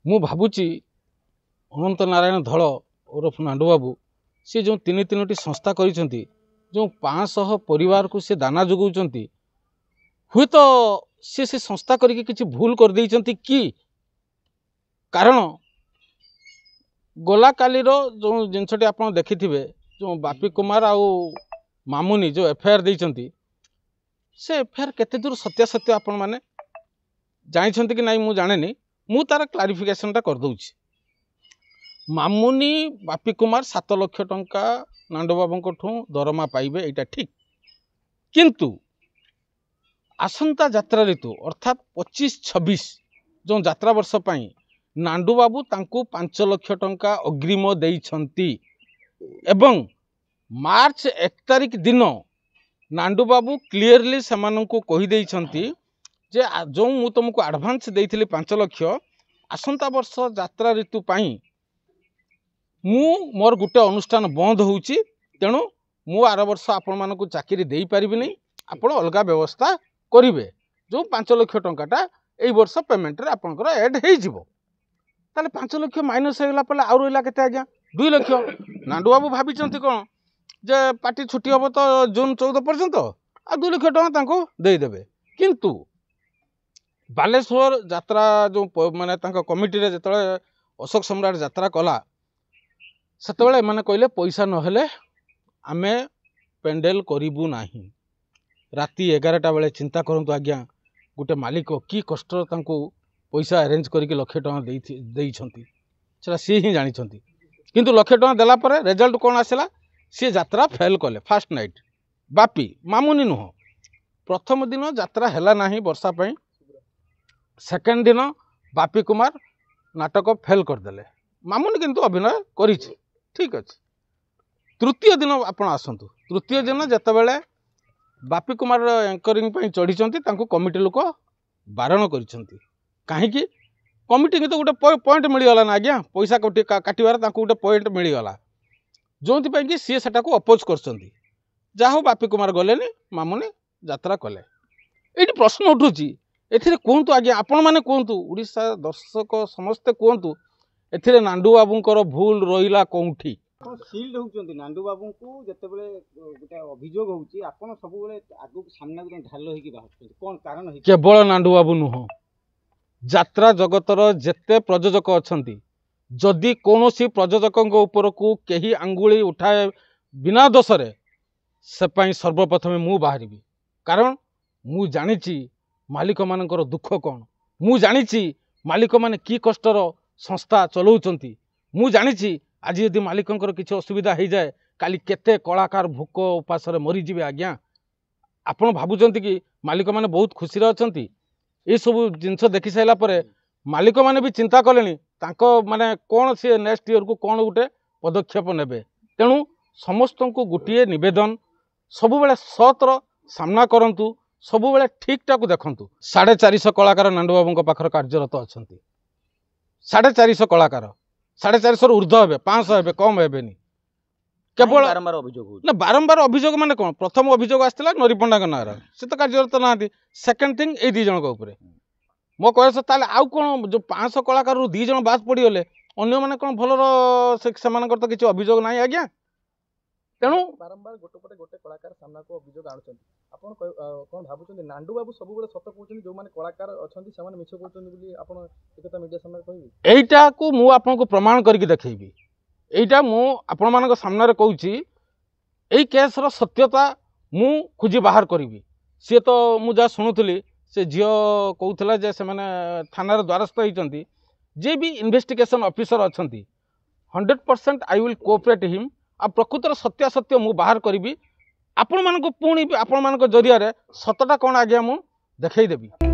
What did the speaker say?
ମୁଁ ଭାବୁଛି ଅନନ୍ତ ନାରାयण ଧଳ ଓରଫ ନାଣ୍ଡୁ ବାବୁ ସେ जो ତିନୋଟି ସଂସ୍ଥା କରିଛନ୍ତି, जो 500 ପରିବାରକୁ ସେ ଦାନା ଯୋଗାଉଛନ୍ତି, ହୁଏତ ସେ ସଂସ୍ଥା କରିକି କିଛି ଭୁଲ କରିଦେଇଛନ୍ତି କି? କାରଣ ଗଲା କାଲିର जो जिनसटी आप देखिथिबे, जो बापी कुमार आउ मामुनी जो एफआईआर ଦେଇଛନ୍ତି, से एफआईआर केते दूर सत्यासत्य आपण माने जानिछंती कि नहीं मु जानेनी। मु तार क्लारिफिकेशन टा कर दउछि। मामुनी बापी कुमार 7 लाख टंका नांडो बाबू ठू दरमा पाइबे, एटा ठीक, किंतु आसंता यात्रा ऋतु अर्थात 25-26 जो यात्रा वर्ष पाई नांडू बाबू तांको 5 लाख टंका अग्रिम देइछंती एवं मार्च 1 तारिख दिन नांडू बाबू क्लियरली सेमानंको कहि देइछंती जे जो मु तुमको एडवांस देइथिली 5 लाख आसंता वर्ष यात्रा ऋतु पाई मु मोर गुटे अनुष्ठान बंद होउची, तेणु मु आर वर्ष आपण मानकु चाकरी देई परिबि नै, आपण अलगा व्यवस्था करिवे। जो 5 लाख टंकाटा एई वर्ष पेमेंट रे आपनकर ऐड हेइ जिवो, ताले 5 लाख माइनस हेला पले आउ रहला केते आज्ञा 2 लाख। नांडू बाबू भाबिचंती कोन जे पार्टी छुट्टी हबो तो जून 14 पर्यंत आ 2 लाख टंका तांको देई देबे, किंतु बालेश्वर यात्रा जो माने तांको कमिटी रे जतले अशोक सम्राट यात्रा कला सेतबेले माने कहले पैसा नहेले आमे पेंडेल करिबु नाही। राति 11टा बेले चिंता करंतु आज्ञा, गुटे मालिक की कष्ट तांको पैसा अरेंज करके लाख टंका देइछंती, सेटा सी ही जानी छंती, किंतु लाख टंका देला परे रिजल्ट कोन आसेला, सी यात्रा फेल कले। फर्स्ट नाइट बापी मामुनी नुह, प्रथम दिन यात्रा हैला नाही वर्षा पई, सेकंड दिन बापी कुमार नाटक फेल करदेले, मामुनी किंतु अभिनय करिछि, ठीक अछि। तृतीय दिन आपण आसंतु, तृतीय दिन जतबेले बापी कुमार एंकरिंग पई चढ़ीचंती तांको कमिटी लोक बारण करिसंती, काहे कि कमिटी के तो गोटे पॉइंट मिल गला ना आज्ञा, पैसा काटिबार तांको गोटे पॉइंट मिल गला, जोंति पई कि सी सेटा को अपोज करसंती। जाहो बापी कुमार गलेनी, मामुनी यात्रा कले। एठी प्रश्न उठुची, एथिरे कोंतु आज्ञा, आपण माने कोंतु, उड़ीसा दर्शक समस्ते कोंतु, एथिरे नांडू बाबूंकर भूल रहिला कोंठी? सील्ड होउचंती नांडू बाबू को जतेबेले गोटे अभियोग होउची, आपण सबबेले आगु सामना को ढाल होई कि बाहर कोन कारण है? केवल नांडू बाबू नुह, यात्रा जगतर जेते प्रयोजक अछंती, जदि कोनोसी प्रयोजकंक ऊपर को केही अंगुली उठाए बिना दोषरे से पई सर्वप्रथमे मु बाहरिबी। कारण मु जानिची मालिक मानकर दुख कोन, मु जानिची मालिक माने की कष्टर संस्था चलाउचंती, मु जानिची आज यदि मालिकंकर किसी असुविधा हो जाए काली केते कलाकार भूक उपास मरी जीवे आज्ञा। आपण भाबुचंती कि मालिक माने बहुत खुशी अछंती, ये सब जिनस देखि साइला परे मालिक माने भी चिंता कलेनी तांको माने कोन से नेक्स्ट ईयर को कोन गुटे पदक्षेप नेबे। तेणु समस्त को गोटे निवेदन, सबु बेले सतर सामना करंतु, सबु बेले ठीक टाकू देखंतु। 450 कलाकार नांडू बाबू पाखर कार्यरत अछंती, 450 कलाकार, 450 ऊर्ध्व हे, 500 हे, कम हेनी, केवल बारंबार अभियोग ना बारंबार अभियोग माने कोन? प्रथम अभियोग आसला नरी पंडा नार, से तो कार्यरत ना। सेकेंड थिंग ए 2 जन ऊपर मो कहस, ताले आउ कोन जो 500 कलाकार 2 जन बात पड़ी गले, अन्य माने कोन भलर से मानकर तो किछि अभियोग नाही आज्ञा। तेणु बारंबार गोटे गोटे कलाकार सामना को अभियोग आनुचंती, आपण कोन भाबुचंती नांडू बाबू सब बेले सत कहउचंती, जो माने कलाकार अछंती से माने मिछ कहउचंती बोली आपण एकता मीडिया सामने कहबी? एइटा को मु आपन को प्रमाण करके देखैबी। एइटा मु आपण मानक सामने रे कहउची, एई केस रो सत्यता मु खुजी बाहर करिवि। से तो मु जा सुनुथली, से जियो कहउथला जे से माने थाना रे द्वारस्थ होइचंती, जे भी इन्वेस्टिगेशन ऑफिसर अछंती 100% आई विल कोऑपरेट हिम। आ प्रकृतर सत्यासत्य मु बाहर करी, आपण मानक पुणी आपण मानक जरिया रे सतटा कोन आज्ञा मु देखै देबी।